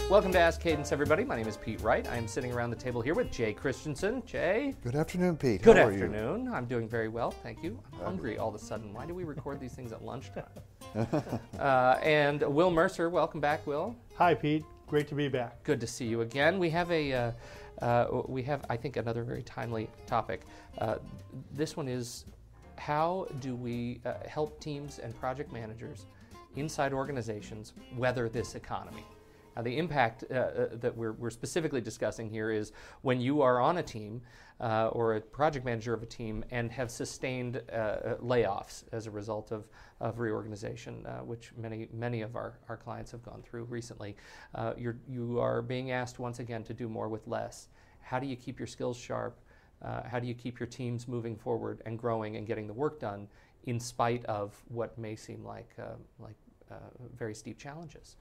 Welcome to Ask Cadence, everybody. My name is Pete Wright. I am sitting around the table here with Jay Christensen. Jay? Good afternoon, Pete. Good How afternoon. I'm doing very well, thank you. I'm hungry all of a sudden. Why do we record these things at lunchtime? And Wil Mercer, welcome back, Wil. Hi, Pete. Great to be back. Good to see you again. We have I think, another very timely topic. This one is, how do we help teams and project managers inside organizations weather this economy? Now, the impact that we're specifically discussing here is when you are on a team or a project manager of a team and have sustained layoffs as a result of reorganization, which many of our clients have gone through recently. You are being asked once again to do more with less. How do you keep your skills sharp? How do you keep your teams moving forward and growing and getting the work done in spite of what may seem like very steep challenges?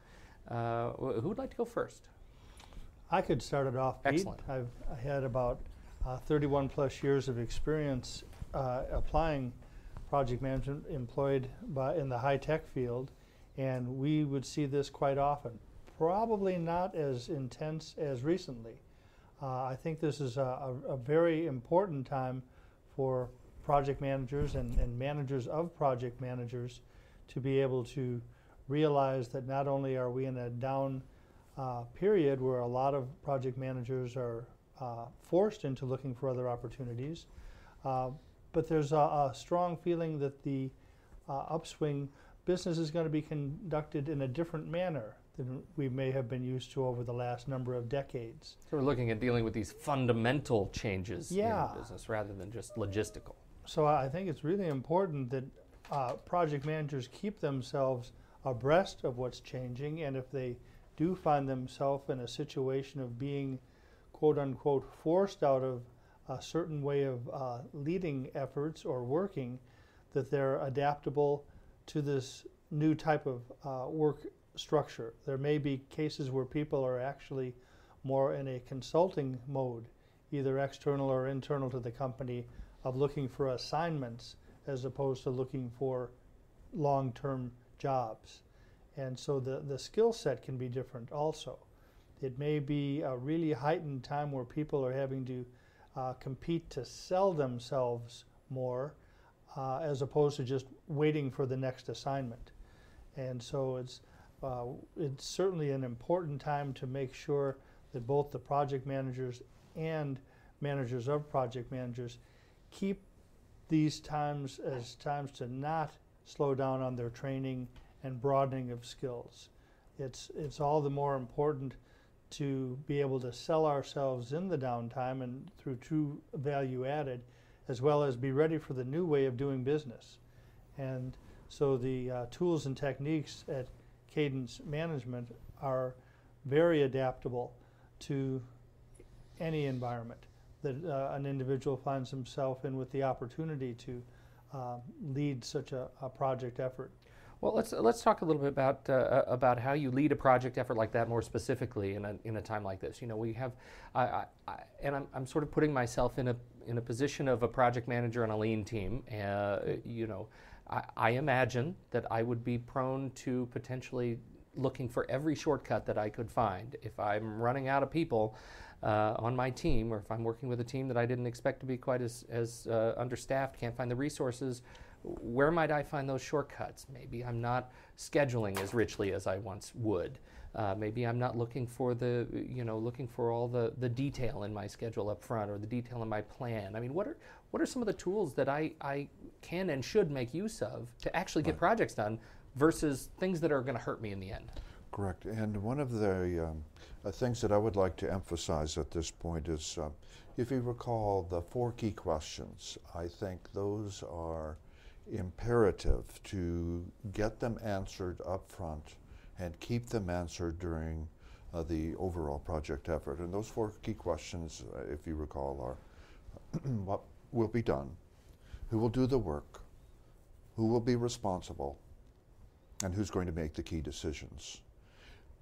Who would like to go first? I could start it off, Pete. Excellent. I had about 31 plus years of experience applying project management employed in the high-tech field, and we would see this quite often. Probably not as intense as recently. I think this is a very important time for project managers and managers of project managers to be able to realize that not only are we in a down period where a lot of project managers are forced into looking for other opportunities, but there's a strong feeling that the upswing business is going to be conducted in a different manner than we may have been used to over the last number of decades. So we're looking at dealing with these fundamental changes in Yeah. the business rather than just logistical. So I think it's really important that project managers keep themselves abreast of what's changing, and if they do find themselves in a situation of being quote unquote forced out of a certain way of leading efforts or working, that they're adaptable to this new type of work structure. There may be cases where people are actually more in a consulting mode, either external or internal to the company, of looking for assignments as opposed to looking for long-term jobs. And so the skill set can be different also. It may be a really heightened time where people are having to compete to sell themselves more as opposed to just waiting for the next assignment. And so it's certainly an important time to make sure that both the project managers and managers of project managers keep these times as times to not slow down on their training and broadening of skills. It's all the more important to be able to sell ourselves in the downtime and through true value added, as well as be ready for the new way of doing business. And so the tools and techniques at Cadence Management are very adaptable to any environment that an individual finds himself in, with the opportunity to lead such a project effort. Well, let's talk a little bit about how you lead a project effort like that more specifically in a time like this. You know, we have, I'm sort of putting myself in a position of a project manager on a lean team. You know, I imagine that I would be prone to potentially looking for every shortcut that I could find. If I'm running out of people on my team, or if I'm working with a team that I didn't expect to be quite as understaffed, can't find the resources, where might I find those shortcuts? Maybe I'm not scheduling as richly as I once would. Maybe I'm not looking for all the detail in my schedule up front, or the detail in my plan. I mean, what are some of the tools that I can and should make use of to actually get projects done versus things that are going to hurt me in the end? Correct. And one of the things that I would like to emphasize at this point is, if you recall the 4 key questions, I think those are imperative to get them answered up front and keep them answered during the overall project effort. And those 4 key questions, if you recall, are what will be done, who will do the work, who will be responsible, and who's going to make the key decisions.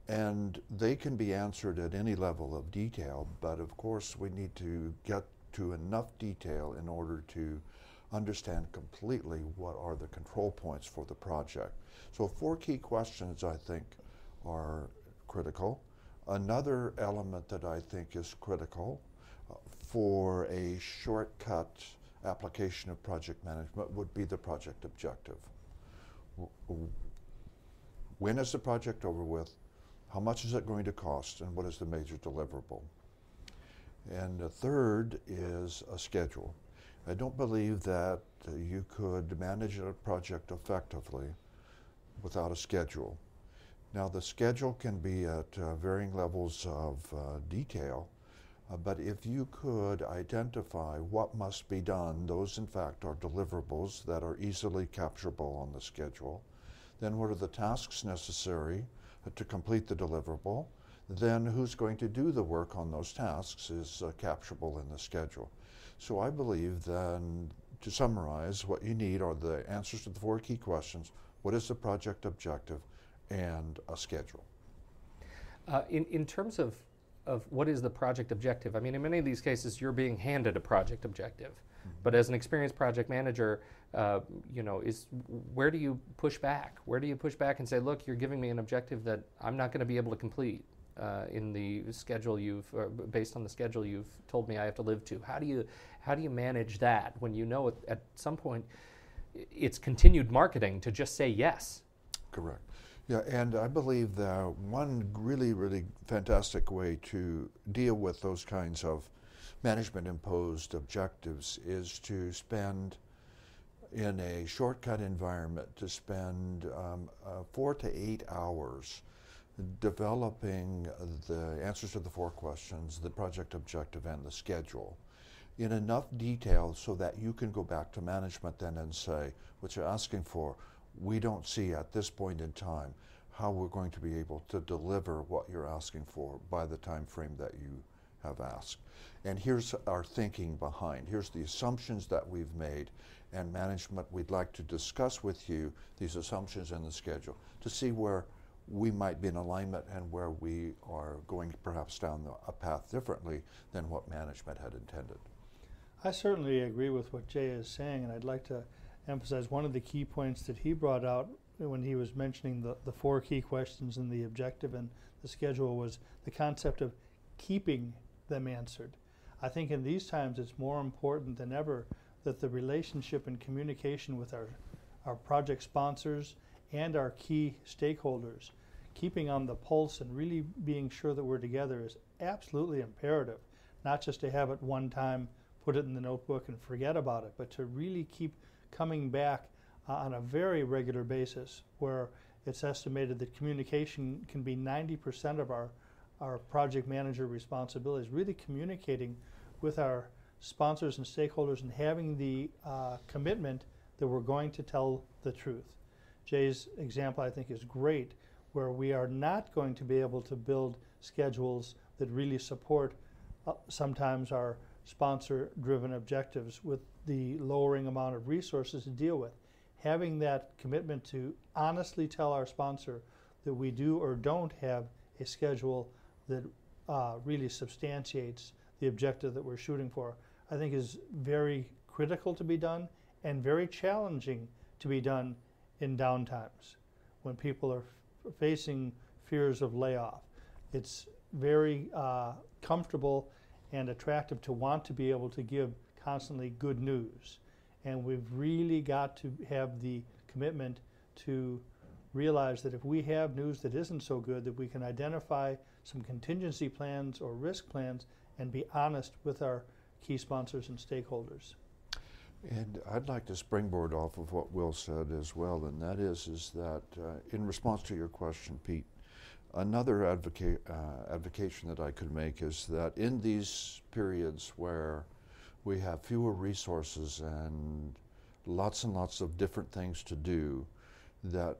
And they can be answered at any level of detail, but of course we need to get to enough detail in order to understand completely what are the control points for the project. So 4 key questions, I think, are critical. Another element that I think is critical for a shortcut application of project management would be the project objective. When is the project over with? How much is it going to cost? And what is the major deliverable? And the third is a schedule. I don't believe that you could manage a project effectively without a schedule. Now, the schedule can be at varying levels of detail, but if you could identify what must be done, those in fact are deliverables that are easily capturable on the schedule. Then what are the tasks necessary to complete the deliverable? Then who's going to do the work on those tasks is capturable in the schedule. So I believe then, to summarize, what you need are the answers to the 4 key questions. What is the project objective? And a schedule. In terms of what is the project objective, I mean, in many of these cases, you're being handed a project objective. Mm-hmm. But as an experienced project manager, where do you push back? Where do you push back and say, look, you're giving me an objective that I'm not going to be able to complete in the schedule based on the schedule you've told me I have to live to? How do you manage that when you know at some point it's continued marketing to just say yes? Correct. Yeah, and I believe that one really, really fantastic way to deal with those kinds of management-imposed objectives is to spend, in a shortcut environment, to spend 4 to 8 hours developing the answers to the 4 questions, the project objective, and the schedule in enough detail so that you can go back to management then and say, what you're asking for, we don't see at this point in time how we're going to be able to deliver what you're asking for by the time frame that you have asked. And here's our thinking behind. Here's the assumptions that we've made, and management, we'd like to discuss with you these assumptions and the schedule to see where we might be in alignment and where we are going perhaps down a path differently than what management had intended. I certainly agree with what Jay is saying, and I'd like to emphasize one of the key points that he brought out when he was mentioning the 4 key questions and the objective and the schedule was the concept of keeping them answered. I think in these times it's more important than ever that the relationship and communication with our project sponsors and our key stakeholders, keeping on the pulse and really being sure that we're together is absolutely imperative, not just to have it one time, put it in the notebook and forget about it, but to really keep coming back on a very regular basis, where it's estimated that communication can be 90% of our project manager responsibilities, really communicating with our sponsors and stakeholders and having the commitment that we're going to tell the truth. Jay's example, I think, is great, where we are not going to be able to build schedules that really support sometimes our sponsor-driven objectives with the lowering amount of resources to deal with. Having that commitment to honestly tell our sponsor that we do or don't have a schedule that really substantiates the objective that we're shooting for, I think is very critical to be done and very challenging to be done in downtimes when people are facing fears of layoff. It's very comfortable and attractive to want to be able to give constantly good news. And we've really got to have the commitment to realize that if we have news that isn't so good, that we can identify some contingency plans or risk plans and be honest with our key sponsors and stakeholders. And I'd like to springboard off of what Wil said as well, and that is that in response to your question, Pete, another advocation that I could make is that in these periods where we have fewer resources and lots of different things to do, that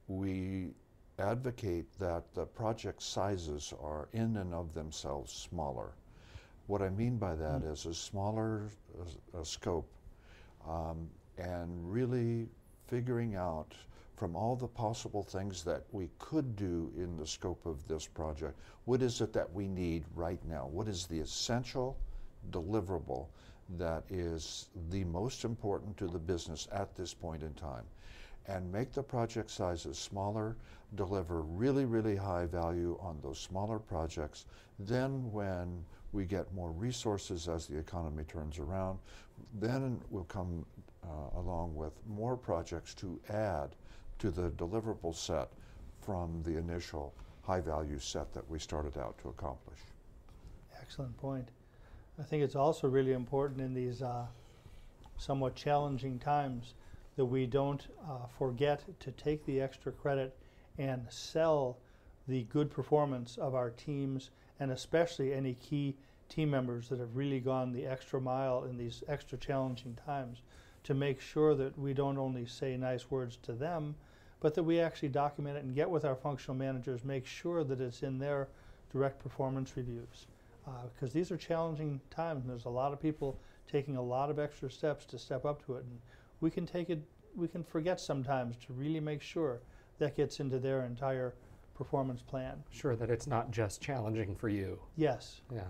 we advocate that the project sizes are in and of themselves smaller. What I mean by that is a smaller scope and really figuring out from all the possible things that we could do in the scope of this project, what is it that we need right now? What is the essential deliverable that is the most important to the business at this point in time? and make the project sizes smaller, deliver really, really high value on those smaller projects. Then when we get more resources as the economy turns around, then we'll come along with more projects to add to the deliverable set from the initial high value set that we started out to accomplish. Excellent point. I think it's also really important in these somewhat challenging times that we don't forget to take the extra credit and sell the good performance of our teams, and especially any key team members that have really gone the extra mile in these extra challenging times, to make sure that we don't only say nice words to them, but that we actually document it and get with our functional managers, make sure that it's in their direct performance reviews. Because these are challenging times, and there's a lot of people taking a lot of extra steps to step up to it. And we can forget sometimes to really make sure that gets into their entire performance plan. Sure, that it's not just challenging for you. Yes. Yeah.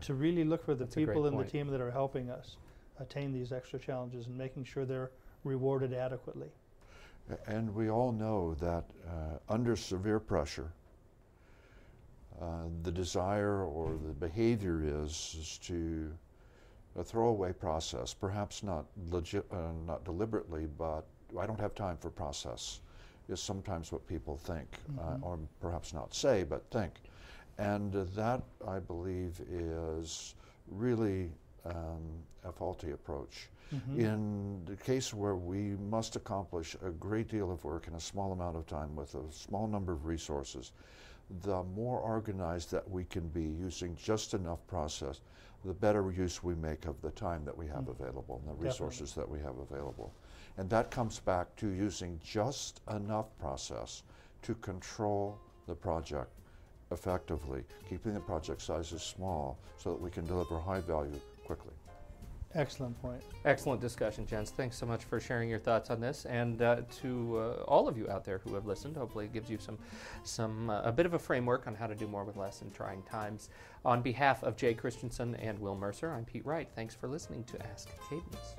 To really look for the That's a people great in the point. team that are helping us attain these extra challenges and making sure they're rewarded adequately. And we all know that under severe pressure, the desire or the behavior is to a throwaway process, perhaps not deliberately, but I don't have time for process, is sometimes what people think, or perhaps not say, but think. And that, I believe, is really a faulty approach. In the case where we must accomplish a great deal of work in a small amount of time with a small number of resources, the more organized that we can be using just enough process, the better use we make of the time that we have available and the resources that we have available. And that comes back to using just enough process to control the project effectively, keeping the project sizes small so that we can deliver high value quickly. Excellent point. Excellent discussion, gents. Thanks so much for sharing your thoughts on this, and to all of you out there who have listened, hopefully it gives you a bit of a framework on how to do more with less in trying times. On behalf of Jay Christensen and Wil Mercer, I'm Pete Wright. Thanks for listening to Ask Cadence.